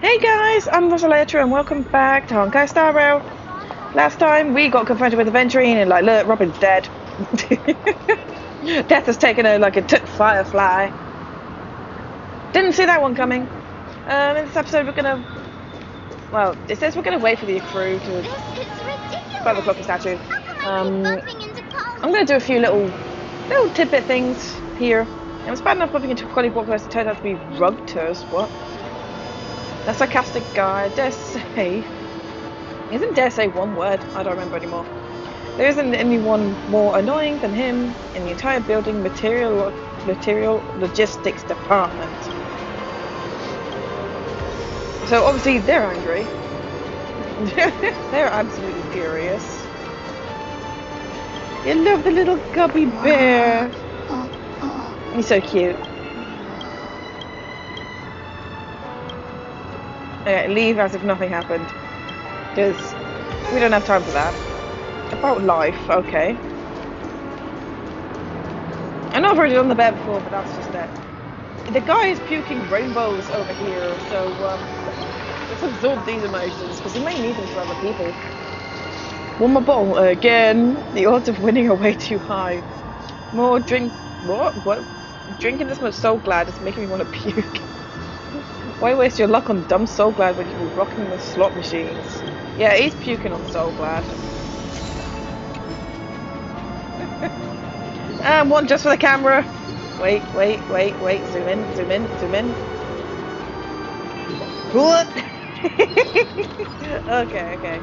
Hey guys, I'm Rosali Etro and welcome back to Honkai StarRail. Last time we got confronted with Aventurine and like, look, Robin's dead. Death has taken her like it took Firefly. Didn't see that one coming. In this episode we're gonna, well, it says we're gonna wait for the crew to 5 o'clock statue. I'm gonna do a few little tidbit things here. I was bad enough bumping into a quality block post. It turned out to be rugters. What? That sarcastic guy, dare say. Isn't dare say one word? I don't remember anymore. There isn't anyone more annoying than him in the entire building material logistics department. So obviously they're angry. They're absolutely furious. You love the little gubby bear. He's so cute. Okay, leave as if nothing happened. Because we don't have time for that. About life, okay. I know I've already done the bear before, but that's just it. The guy is puking rainbows over here, so let's absorb these emotions, because he may need them for other people. One more bottle again. The odds of winning are way too high. More drink. What? Drinking this much Soul Glad is making me want to puke. Why waste your luck on dumb Soul Glad when you can be rocking the slot machines? Yeah, he's puking on Soul Glad. And one just for the camera. Wait. Zoom in. What? Okay.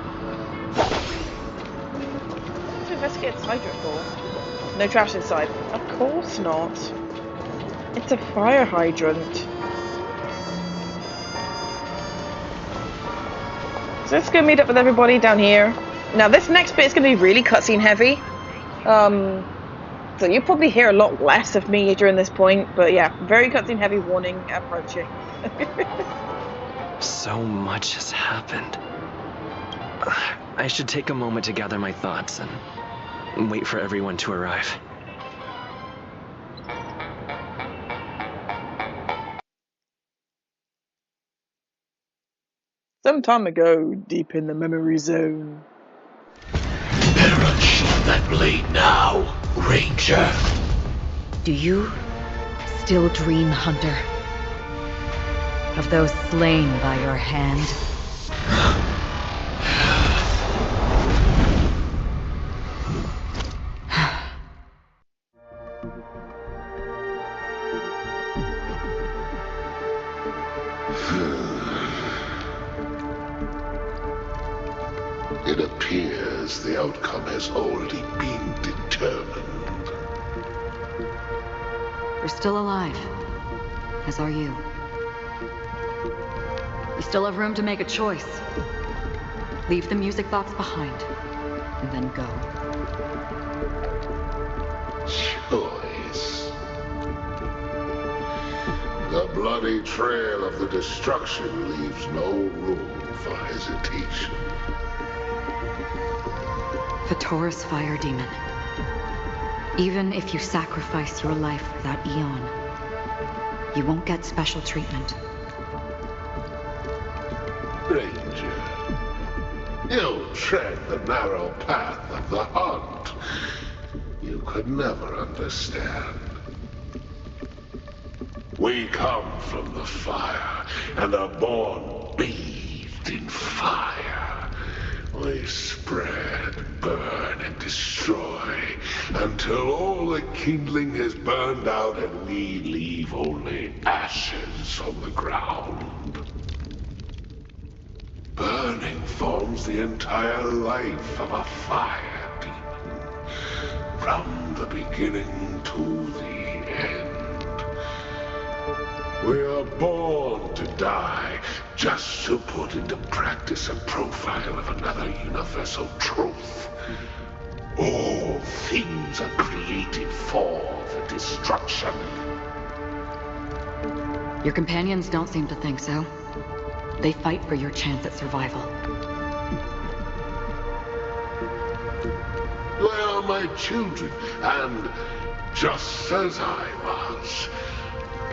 To investigate this hydrant for. No trash inside. Of course not. It's a fire hydrant. So let's go meet up with everybody down here. Now this next bit is going to be really cutscene heavy. So you'll probably hear a lot less of me during this point. But yeah, very cutscene heavy warning approaching. So much has happened. I should take a moment to gather my thoughts and wait for everyone to arrive. Some time ago, deep in the memory zone. Better unsheath that blade now, Ranger. Do you still dream, Hunter? Of those slain by your hand? It appears the outcome has already been determined. You're still alive, as are you. You still have room to make a choice. Leave the music box behind, and then go. Choice. The bloody trail of the destruction leaves no room for hesitation. The Taurus Fire Demon. Even if you sacrifice your life for that Eon, you won't get special treatment. Ranger, you tread the narrow path of the hunt. You could never understand. We come from the fire, and are born bathed in fire. We spread, burn, and destroy, until all the kindling has burned out and we leave only ashes on the ground. Burning forms the entire life of a fire demon, from the beginning to the end. We are born to die, just to put into practice a profile of another universal truth. All things are created for the destruction. Your companions don't seem to think so. They fight for your chance at survival. They are my children, and just as I was,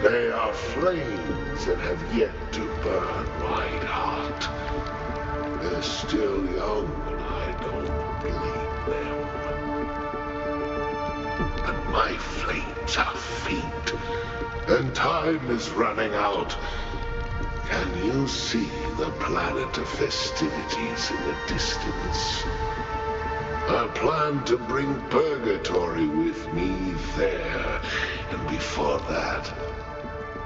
They are flames that have yet to burn wide heart. They're still young, and I don't believe them. But my flames are faint, and time is running out. Can you see the planet of festivities in the distance? I plan to bring Purgatory with me there, and before that,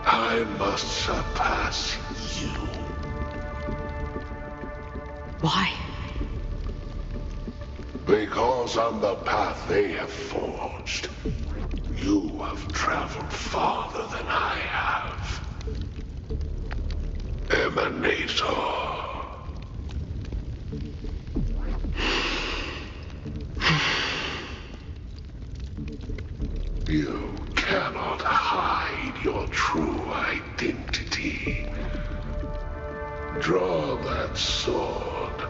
I must surpass you. Why? Because on the path they have forged, you have traveled farther than I have. Emanator. You cannot hide your true identity. Draw that sword,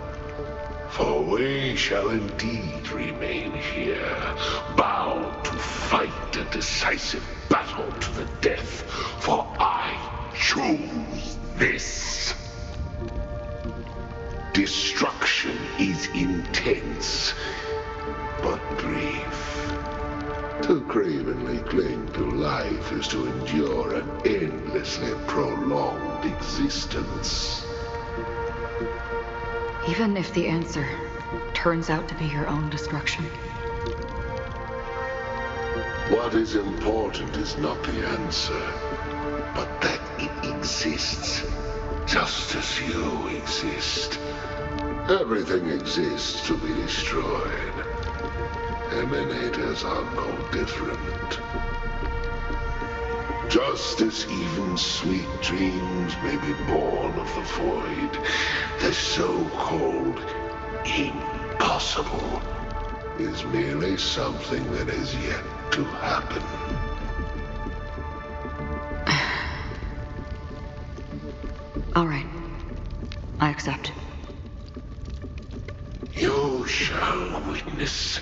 for we shall indeed remain here, bound to fight a decisive battle to the death, for I choose this. Destruction is intense, but brief. To cravenly cling to life is to endure an endlessly prolonged existence. Even if the answer turns out to be your own destruction. What is important is not the answer, but that it exists, just as you exist. Everything exists to be destroyed. Emanators are no different. Just as even sweet dreams may be born of the void, the so-called impossible is merely something that is yet to happen. All right. I accept. You shall witness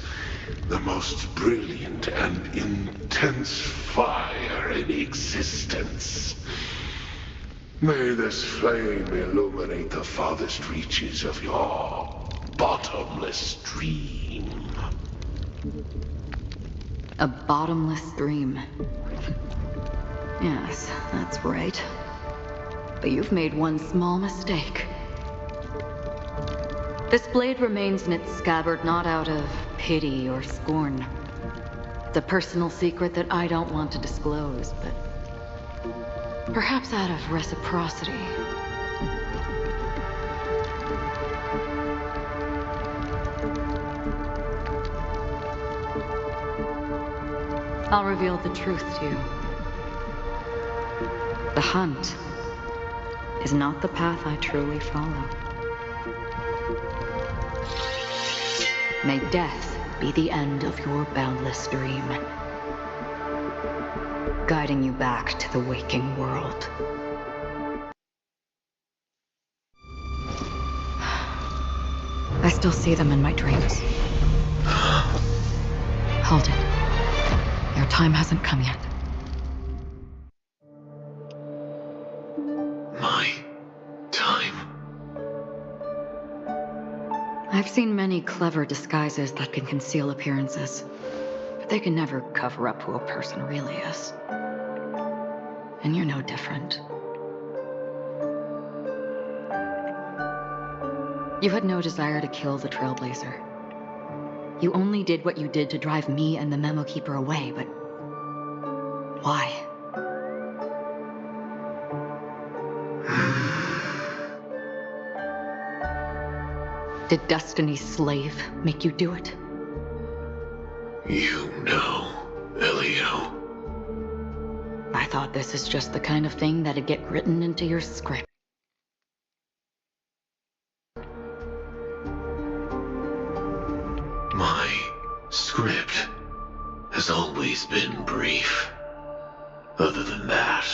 the most brilliant and intense fire in existence. May this flame illuminate the farthest reaches of your bottomless dream. A bottomless dream. Yes, that's right. But you've made one small mistake. This blade remains in its scabbard not out of pity or scorn. It's a personal secret that I don't want to disclose, but perhaps out of reciprocity. I'll reveal the truth to you. The hunt is not the path I truly follow. May death be the end of your boundless dream, guiding you back to the waking world. I still see them in my dreams. Hold it. Your time hasn't come yet. My time? I've seen many clever disguises that can conceal appearances, but they can never cover up who a person really is. And you're no different. You had no desire to kill the Trailblazer. You only did what you did to drive me and the Memo Keeper away, but why? Did Destiny's slave make you do it? You know, Elio. I thought this is just the kind of thing that'd get written into your script. My script has always been brief. Other than that,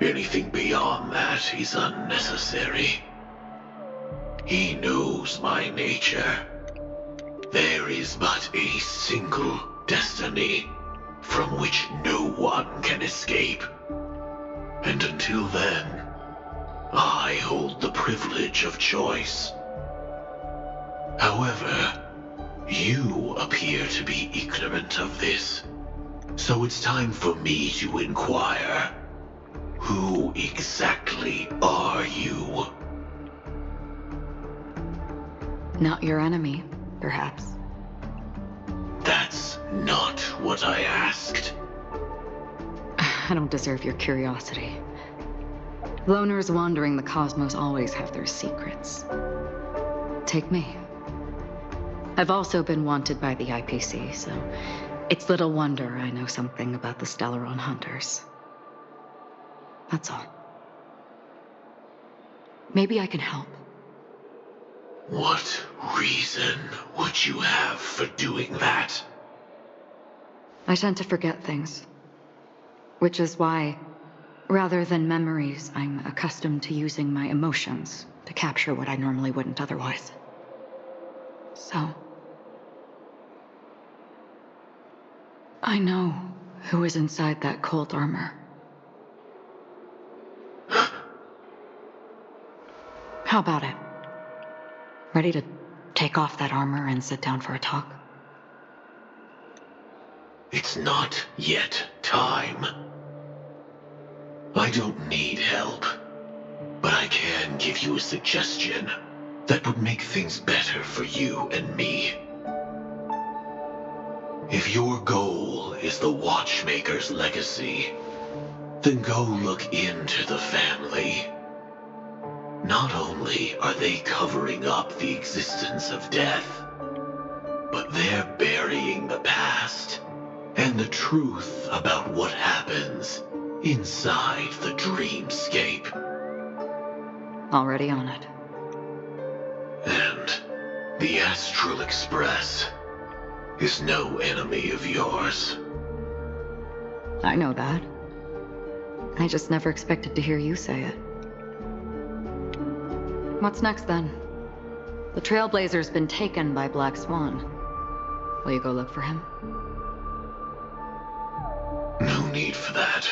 anything beyond that is unnecessary. He knows my nature. There is but a single destiny from which no one can escape. And until then, I hold the privilege of choice. However, you appear to be ignorant of this, so it's time for me to inquire. Who exactly are you? Not your enemy, perhaps. That's not what I asked. I don't deserve your curiosity. Loners wandering the cosmos always have their secrets. Take me. I've also been wanted by the IPC, so it's little wonder I know something about the Stellaron Hunters. That's all. Maybe I can help. What reason would you have for doing that? I tend to forget things. Which is why, rather than memories, I'm accustomed to using my emotions to capture what I normally wouldn't otherwise. So, I know who is inside that cold armor. How about it? Ready to take off that armor and sit down for a talk? It's not yet time. I don't need help, but I can give you a suggestion that would make things better for you and me. If your goal is the Watchmaker's legacy, then go look into the family. Not only are they covering up the existence of death, but they're burying the past and the truth about what happens inside the dreamscape. Already on it. And the Astral Express is no enemy of yours. I know that. I just never expected to hear you say it. What's next, then? The Trailblazer's been taken by Black Swan. Will you go look for him? No need for that.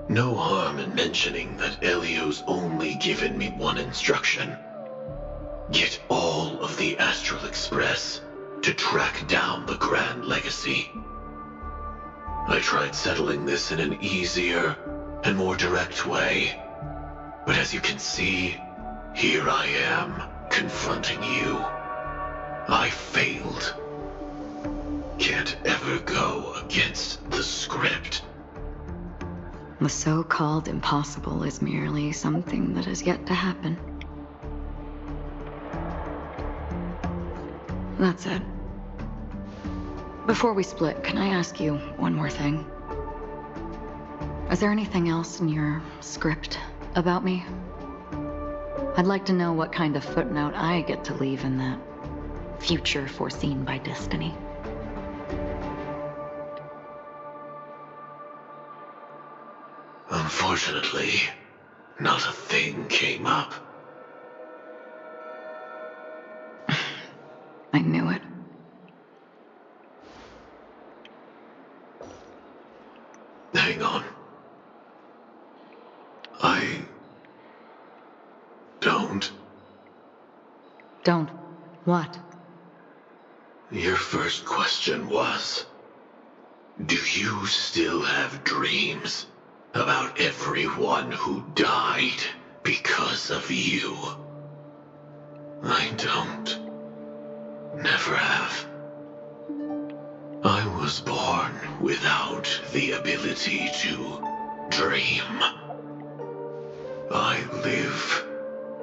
No harm in mentioning that Elio's only given me one instruction. Get all of the Astral Express to track down the Grand Legacy. I tried settling this in an easier and more direct way, but as you can see, here I am, confronting you. I failed. Can't ever go against the script. The so-called impossible is merely something that has yet to happen. That's it. Before we split, can I ask you one more thing? Is there anything else in your script about me? I'd like to know what kind of footnote I get to leave in that future foreseen by destiny. Unfortunately, not a thing came up. I knew it. Hang on. I don't. Don't. What? Your first question was, do you still have dreams about everyone who died because of you? I don't. Never have. I was born without the ability to dream. I live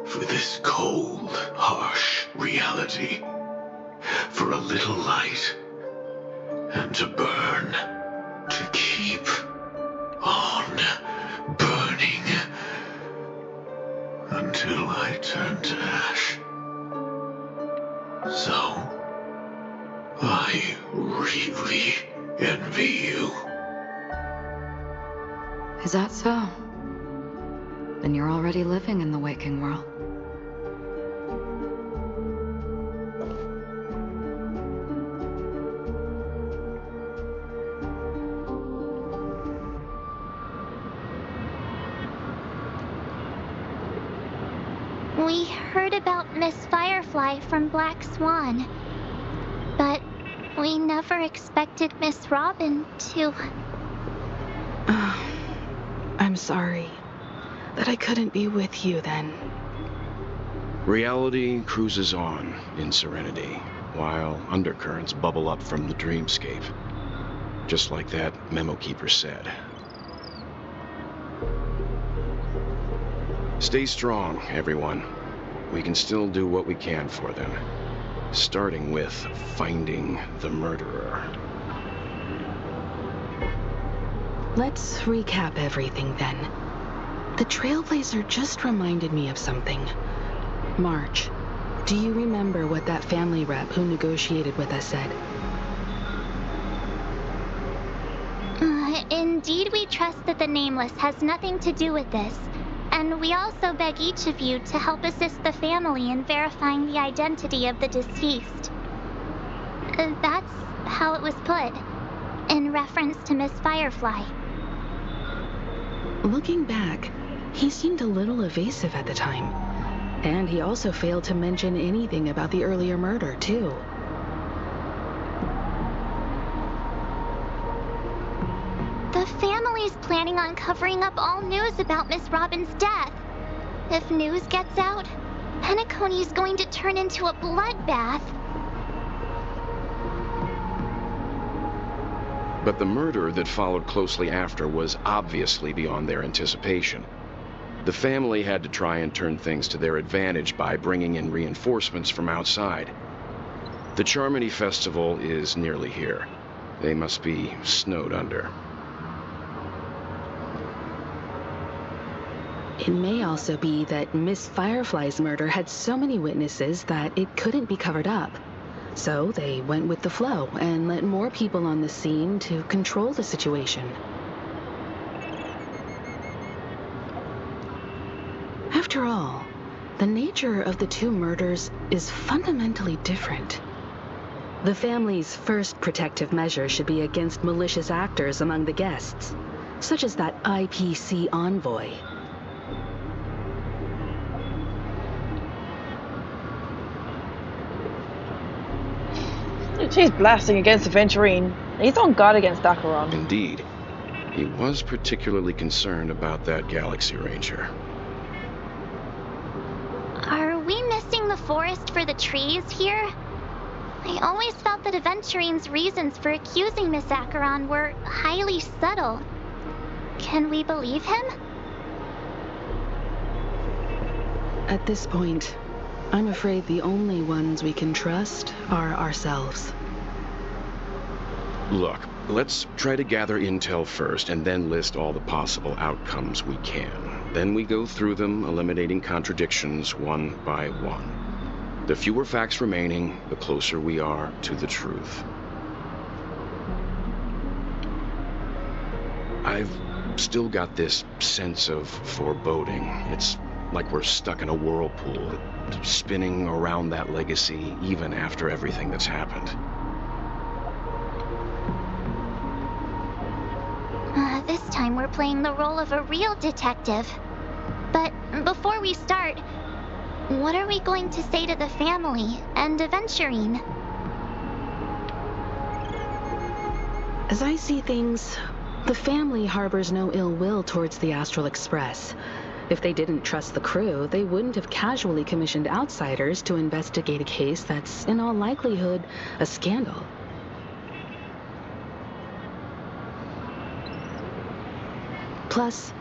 for this cold, harsh reality, for a little light, and to burn, to keep on burning, until I turn to ash. So, I really envy you. Is that so? Then you're already living in the waking world. We heard about Miss Firefly from Black Swan, but we never expected Miss Robin to... I'm sorry that I couldn't be with you then. Reality cruises on in serenity, while undercurrents bubble up from the dreamscape. Just like that memo keeper said. Stay strong, everyone. We can still do what we can for them. Starting with finding the murderer. Let's recap everything then. The Trailblazer just reminded me of something. March, do you remember what that family rep who negotiated with us said? Indeed, we trust that the Nameless has nothing to do with this. And we also beg each of you to help assist the family in verifying the identity of the deceased. That's how it was put, in reference to Miss Firefly. Looking back, he seemed a little evasive at the time. And he also failed to mention anything about the earlier murder, too. The family's planning on covering up all news about Miss Robin's death. If news gets out, Penacony's going to turn into a bloodbath. But the murder that followed closely after was obviously beyond their anticipation. The family had to try and turn things to their advantage by bringing in reinforcements from outside. The Charmony Festival is nearly here. They must be snowed under. It may also be that Miss Firefly's murder had so many witnesses that it couldn't be covered up. So they went with the flow and let more people on the scene to control the situation. After all, the nature of the two murders is fundamentally different. The family's first protective measure should be against malicious actors among the guests, such as that IPC envoy. She's blasting against Aventurine. He's on guard against Acheron. Indeed. He was particularly concerned about that Galaxy Ranger. Are we missing the forest for the trees here? I always felt that Aventurine's reasons for accusing Miss Acheron were highly subtle. Can we believe him? At this point, I'm afraid the only ones we can trust are ourselves. Look, let's try to gather intel first and then list all the possible outcomes we can. Then we go through them, eliminating contradictions one by one. The fewer facts remaining, the closer we are to the truth. I've still got this sense of foreboding. It's like we're stuck in a whirlpool, spinning around that legacy even after everything that's happened. This time we're playing the role of a real detective. But before we start, what are we going to say to the family and Aventurine? As I see things, the family harbors no ill will towards the Astral Express. If they didn't trust the crew, they wouldn't have casually commissioned outsiders to investigate a case that's, in all likelihood, a scandal. Plus,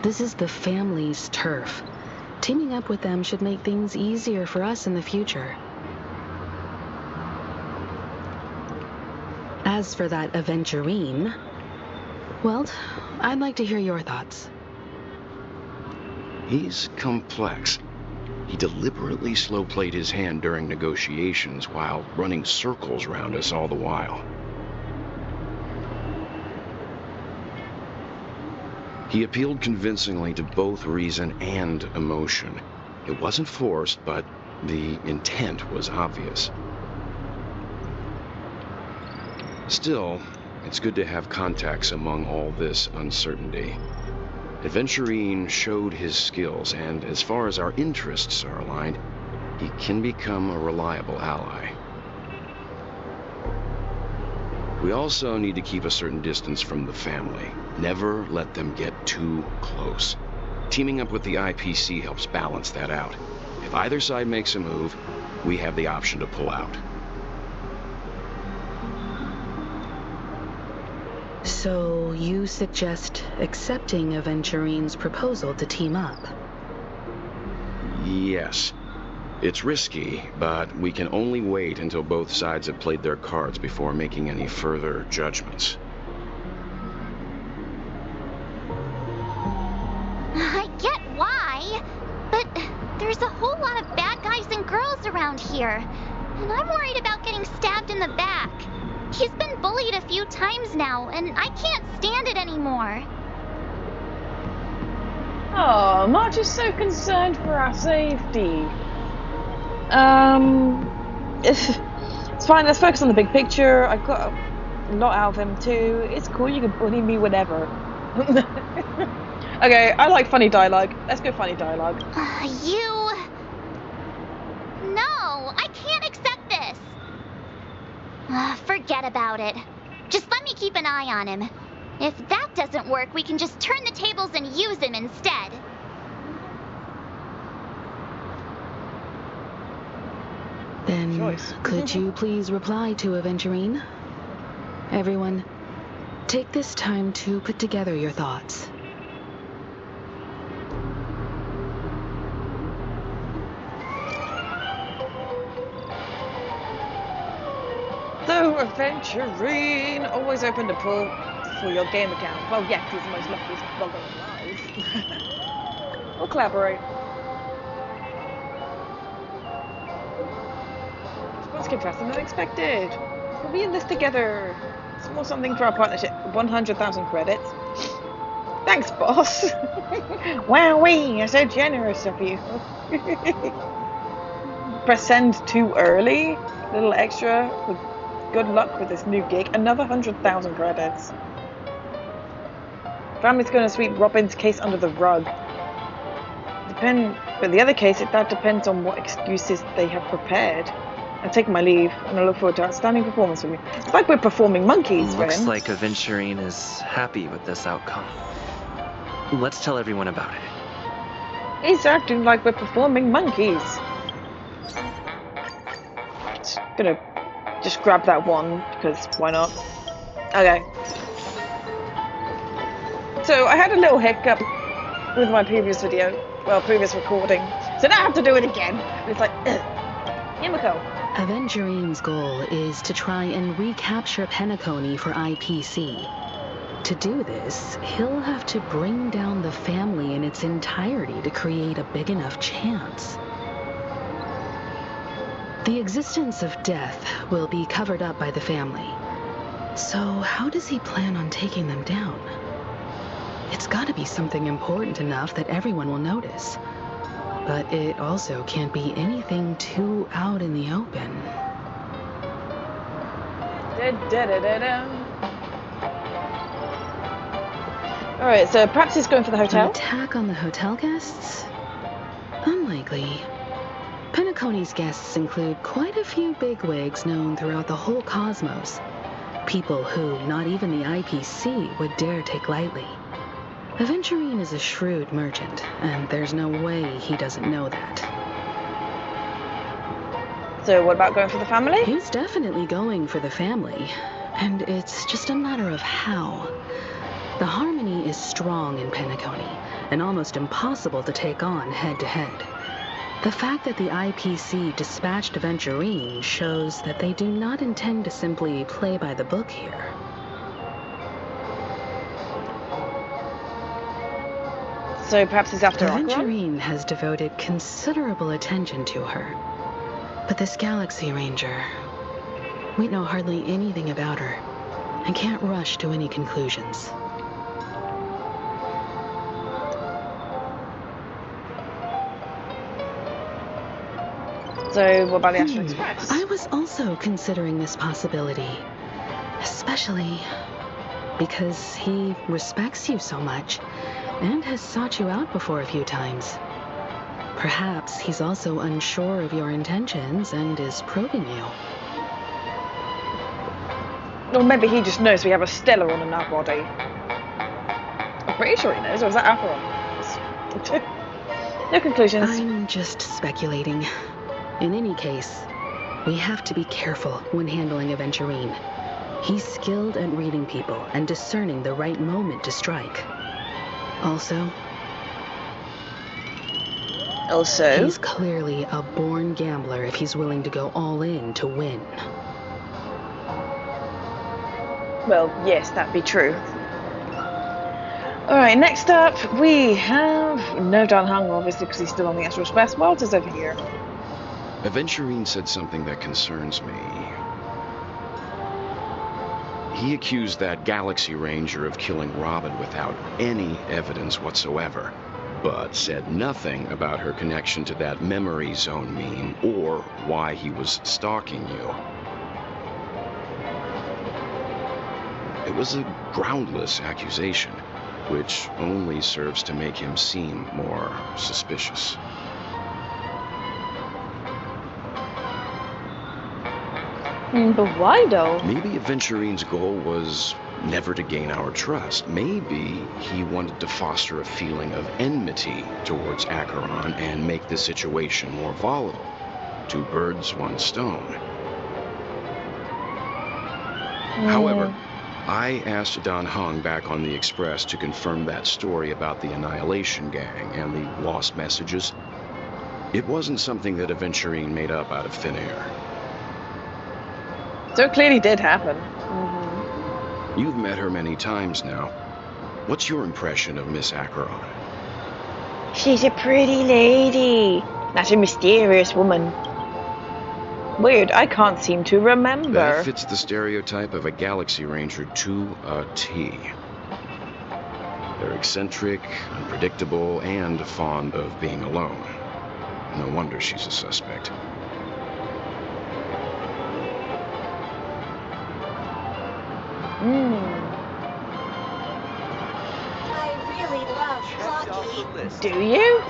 this is the family's turf. Teaming up with them should make things easier for us in the future. As for that Aventurine, well, I'd like to hear your thoughts. He's complex. He deliberately slow-played his hand during negotiations while running circles around us all the while. He appealed convincingly to both reason and emotion. It wasn't forced, but the intent was obvious. Still, it's good to have contacts among all this uncertainty. Adventurine showed his skills, and as far as our interests are aligned, he can become a reliable ally. We also need to keep a certain distance from the family. Never let them get too close. Teaming up with the IPC helps balance that out. If either side makes a move, we have the option to pull out. So you suggest accepting Aventurine's proposal to team up? Yes. It's risky, but we can only wait until both sides have played their cards before making any further judgments. I get why, but there's a whole lot of bad guys and girls around here, and I'm worried about getting stabbed in the back. He's been bullied a few times now, and I can't stand it anymore. Oh, Marge is so concerned for our safety. It's fine, let's focus on the big picture. I got a lot out of him too. It's cool, you can bully me whenever. Okay, I like funny dialogue. Let's go funny dialogue. No, I can't accept this. Forget about it. Just let me keep an eye on him. If that doesn't work, we can just turn the tables and use him instead. Then, Choice. could you please reply to Aventurine? Everyone, take this time to put together your thoughts. So, Aventurine, always open to pull for your game account. Well, yeah, he's the most luckiest blogger alive. We'll collaborate. Let's get faster than expected. We'll be in this together. Small something for our partnership. 100,000 credits. Thanks, boss. Wowee, you're so generous of you. Press send too early. Little extra. Good luck with this new gig. Another 100,000 credits. Family's going to sweep Robin's case under the rug. But the other case, that depends on what excuses they have prepared. I take my leave, and I look forward to outstanding performance from you. It's like we're performing monkeys, Looks friends. like Aventurine is happy with this outcome. Let's tell everyone about it. He's acting like we're performing monkeys. Just gonna just grab that one, because why not? Okay. So, I had a little hiccup with my previous video. Well, previous recording. So now I have to do it again. It's like, Yumiko. Aventurine's goal is to try and recapture Penacony for IPC. To do this, he'll have to bring down the family in its entirety to create a big enough chance. The existence of death will be covered up by the family. So how does he plan on taking them down? It's gotta be something important enough that everyone will notice. But it also can't be anything too out in the open. Alright, so perhaps he's going for the An hotel? attack on the hotel guests? Unlikely. Penacony's guests include quite a few bigwigs known throughout the whole cosmos. People who not even the IPC would dare take lightly. Aventurine is a shrewd merchant, and there's no way he doesn't know that. So what about going for the family? He's definitely going for the family, and it's just a matter of how. The harmony is strong in Penacony, and almost impossible to take on head-to-head. The fact that the IPC dispatched Aventurine shows that they do not intend to simply play by the book here. So perhaps he's after Aqua? Aventurine has devoted considerable attention to her. But this Galaxy Ranger, we know hardly anything about her, and can't rush to any conclusions. So what about the Astral Express? I was also considering this possibility, especially because he respects you so much. and has sought you out before a few times. Perhaps he's also unsure of your intentions and is probing you. Or maybe he just knows we have a Stellar in our body. I'm pretty sure he knows, or is that Acheron? No conclusions. I'm just speculating. In any case, we have to be careful when handling Aventurine. He's skilled at reading people and discerning the right moment to strike. Also, he's clearly a born gambler if he's willing to go all in to win. Well, yes, that'd be true. Alright, next up we have no Dan Hung, obviously, because he's still on the Astral Express. Walter's over here. Aventurine said something that concerns me. He accused that Galaxy Ranger of killing Robin without any evidence whatsoever, but said nothing about her connection to that memory zone meme or why he was stalking you. It was a groundless accusation, which only serves to make him seem more suspicious. But why though? Maybe Aventurine's goal was never to gain our trust. Maybe he wanted to foster a feeling of enmity towards Acheron and make the situation more volatile. Two birds, one stone. However, I asked Don Hung back on the Express to confirm that story about the Annihilation Gang and the lost messages. It wasn't something that Aventurine made up out of thin air. So it clearly did happen. You've met her many times now. What's your impression of Miss Acheron? She's a pretty lady. Not a mysterious woman. Weird, I can't seem to remember. That fits the stereotype of a Galaxy Ranger to a T. They're eccentric, unpredictable, and fond of being alone. No wonder she's a suspect. I really love hockey. Do you?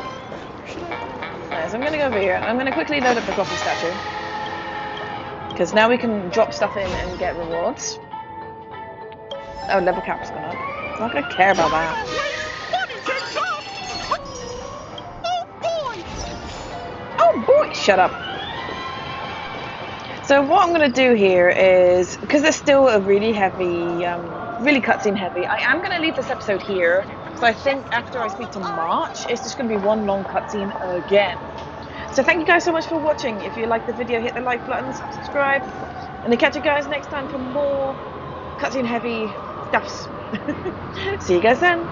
Yes, I'm gonna go over here. I'm gonna quickly load up the coffee statue. Because now we can drop stuff in and get rewards. Oh, level cap's gone up. I'm not gonna care about that. Oh boy! Shut up. So what I'm going to do here is, because there's still a really heavy, really cutscene heavy, I am going to leave this episode here. So I think after I speak to March, it's just going to be one long cutscene again. So thank you guys so much for watching. If you liked the video, hit the like button, subscribe, and I'll catch you guys next time for more cutscene heavy stuffs. See you guys then.